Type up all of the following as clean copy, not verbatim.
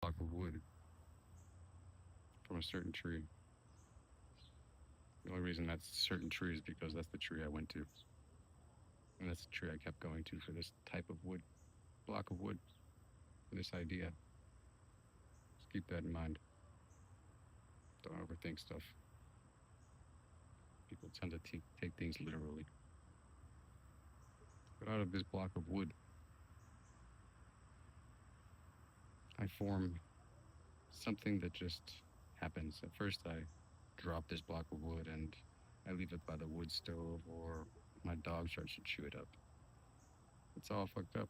block of wood from a certain tree. The only reason that's a certain tree is because that's the tree I went to. And that's the tree I kept going to for this type of wood, block of wood, for this idea. Just keep that in mind. Don't overthink stuff. People tend to take things literally. But out of this block of wood, I form something that just happens. At first, I drop this block of wood and I leave it by the wood stove, or my dog starts to chew it up. It's all fucked up,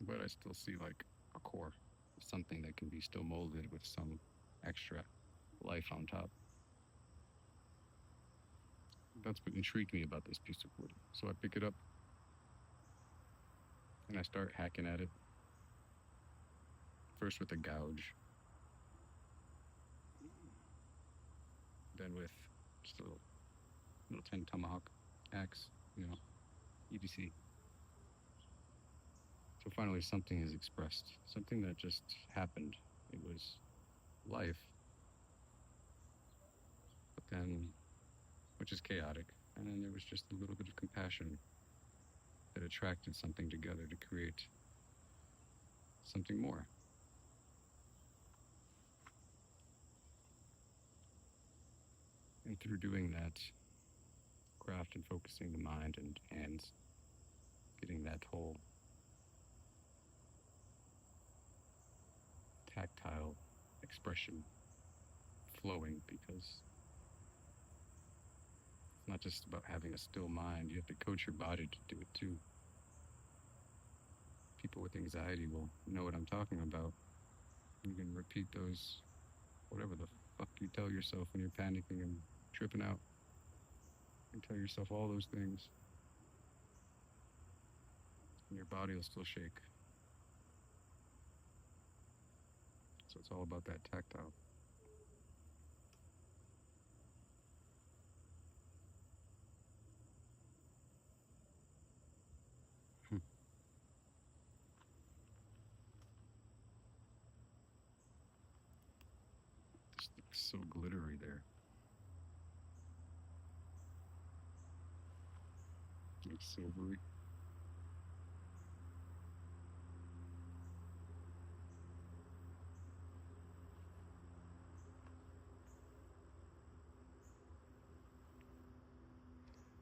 but I still see like a core, something that can be still molded with some extra life on top. That's what intrigued me about this piece of wood. So I pick it up and I start hacking at it. First with a gouge, then with just a little 10 tomahawk axe, EDC. So finally, something is expressed, something that just happened. It was life, but then, which is chaotic, and then there was just a little bit of compassion that attracted something together to create something more. And through doing that, craft and focusing the mind and hands, getting that whole tactile expression flowing, because it's not just about having a still mind, you have to coach your body to do it too. People with anxiety will know what I'm talking about. You can repeat those, whatever the fuck you tell yourself when you're panicking and tripping out. You tell yourself all those things, and your body will still shake. So it's all about that tactile. This looks so glittery there. Looks silvery.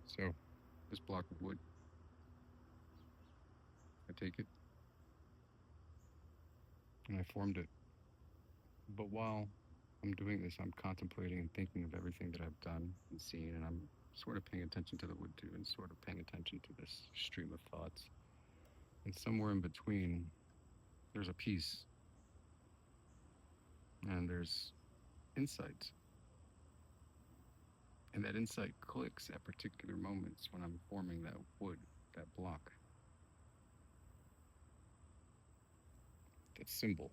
So, this block of wood, I take it and I formed it. But while I'm doing this, I'm contemplating and thinking of everything that I've done and seen, and I'm sort of paying attention to the wood too, and sort of paying attention to this stream of thoughts. And somewhere in between, there's a peace, and there's insight. And that insight clicks at particular moments when I'm forming that wood, that block, that symbol.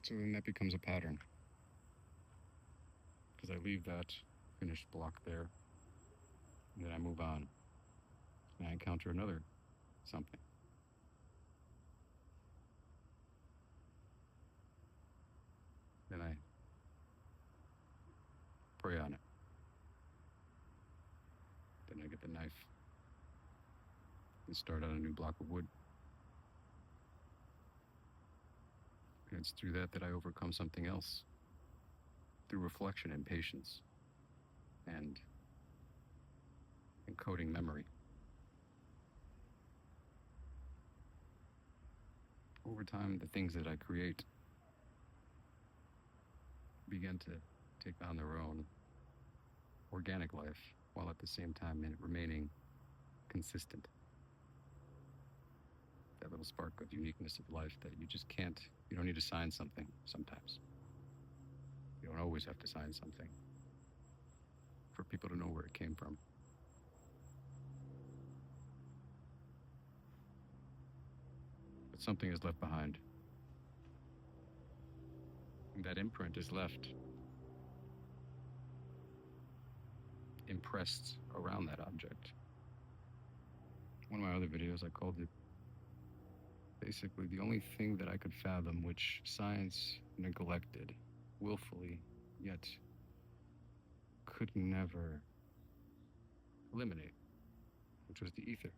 So then that becomes a pattern, because I leave that finished block there, and then I move on, and I encounter another something. Then I pray on it. Then I get the knife and start on a new block of wood. And it's through that I overcome something else, through reflection and patience and encoding memory. Over time, the things that I create begin to take on their own organic life, while at the same time remaining consistent. That little spark of uniqueness of life that you just can't, you don't need to sign something sometimes. You don't always have to sign something for people to know where it came from. But something is left behind. And that imprint is left impressed around that object. One of my other videos, I called it basically the only thing that I could fathom which science neglected willfully, yet could never eliminate, which was the ether.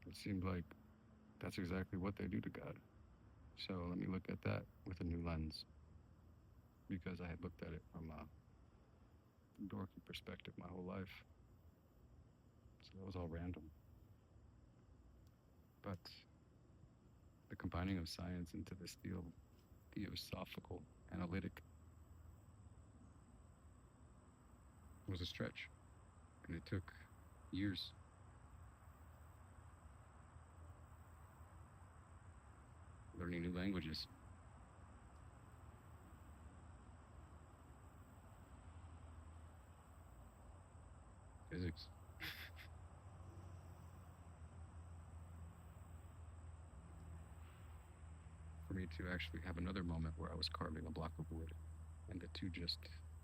It seemed like that's exactly what they do to God. So let me look at that with a new lens because I had looked at it from a dorky perspective my whole life. So that was all random. But the combining of science into this theosophical, analytic was a stretch. And it took years. Learning new languages. Physics. For me to actually have another moment where I was carving a block of wood and the two just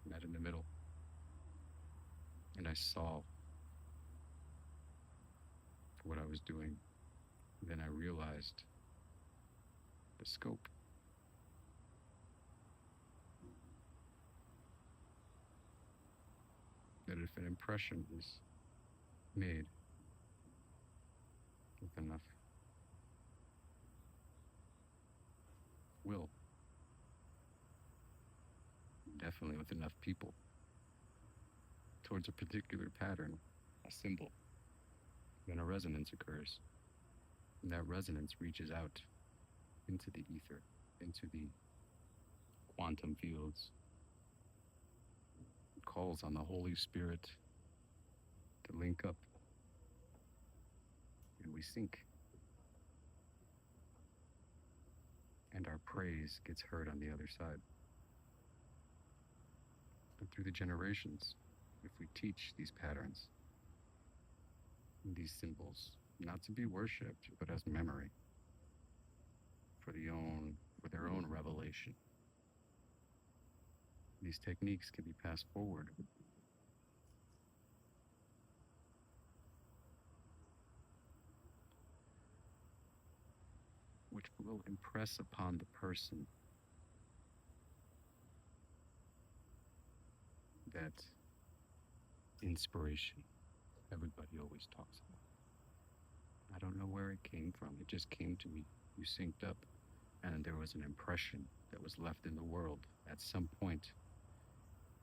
met in the middle. And I saw what I was doing. Then I realized the scope. That if an impression is made with enough will, definitely with enough people, towards a particular pattern, a symbol, then a resonance occurs. And that resonance reaches out into the ether, into the quantum fields. It calls on the Holy Spirit to link up. And we sync. And our praise gets heard on the other side. But through the generations, if we teach these patterns, these symbols, not to be worshipped, but as memory for their own revelation. These techniques can be passed forward. Which will impress upon the person that inspiration everybody always talks about. I don't know where it came from. It just came to me. You synced up, and there was an impression that was left in the world at some point,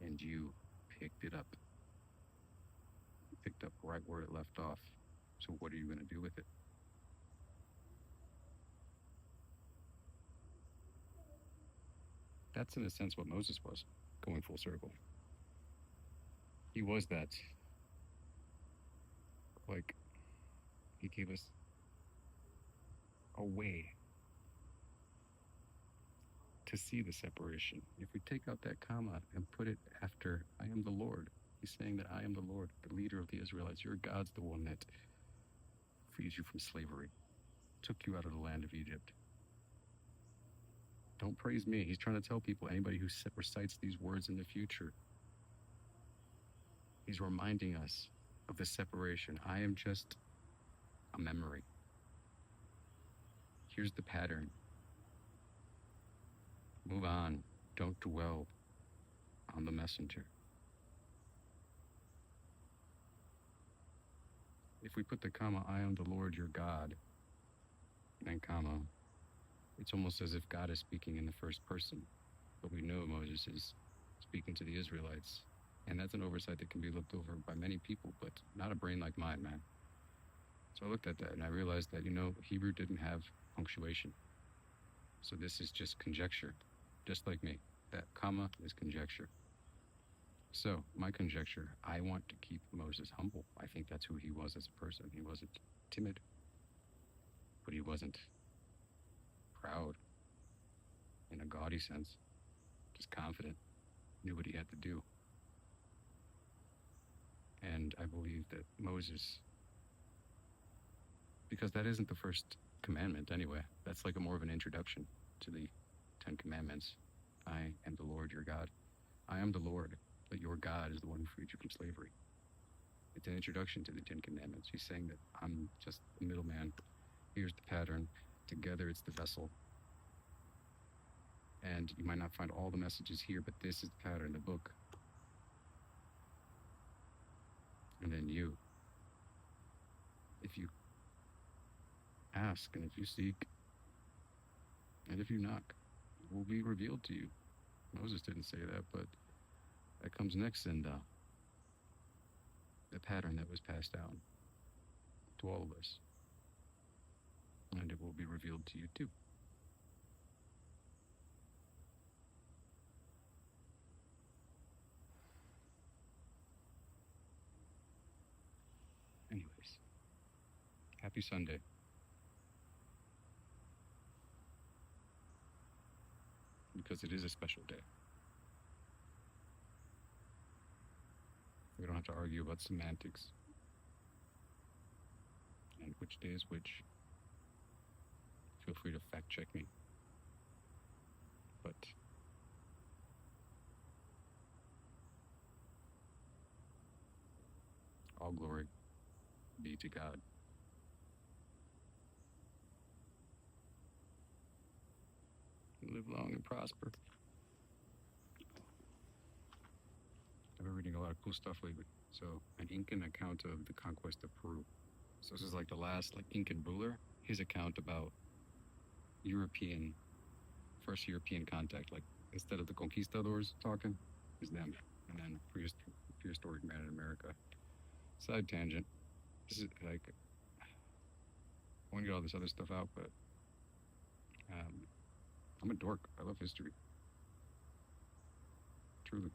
and you picked it up. You picked up right where it left off. So what are you going to do with it? That's in a sense what Moses was, going full circle. He was that. Like, he gave us a way to see the separation. If we take out that comma and put it after I am the Lord, he's saying that I am the Lord, the leader of the Israelites. Your God's the one that frees you from slavery, took you out of the land of Egypt. Don't praise me. He's trying to tell people, anybody who recites these words in the future, he's reminding us of the separation. I am just a memory. Here's the pattern. Move on. Don't dwell on the messenger. If we put the comma, I am the Lord your God, and comma, it's almost as if God is speaking in the first person. But we know Moses is speaking to the Israelites. And that's an oversight that can be looked over by many people, but not a brain like mine, man. So I looked at that and I realized that, Hebrew didn't have punctuation. So this is just conjecture, just like me. That comma is conjecture. So my conjecture, I want to keep Moses humble. I think that's who he was as a person. He wasn't timid, but he wasn't proud in a gaudy sense, just confident, knew what he had to do. And I believe that Moses, because that isn't the first commandment anyway, that's like more of an introduction to the 10 Commandments. I am the Lord your God. I am the Lord, but your God is the one who freed you from slavery. It's an introduction to the Ten Commandments. He's saying that I'm just the middleman. Here's the pattern. Together, it's the vessel. And you might not find all the messages here, but this is the pattern, the book. And then you, if you ask and if you seek and if you knock, it will be revealed to you. Moses didn't say that, but that comes next in the pattern that was passed down to all of us. And it will be revealed to you too. Anyways, happy Sunday. Because it is a special day. We don't have to argue about semantics and which day is which. Feel free to fact check me. But all glory be to God. Live long and prosper. I've been reading a lot of cool stuff lately. So, an Incan account of the conquest of Peru. So this is like the last Incan ruler. His account about first European contact. Like instead of the conquistadors talking, is them, and then prehistoric man in America. Side tangent. This is like I want to get all this other stuff out, but I'm a dork. I love history. Truly.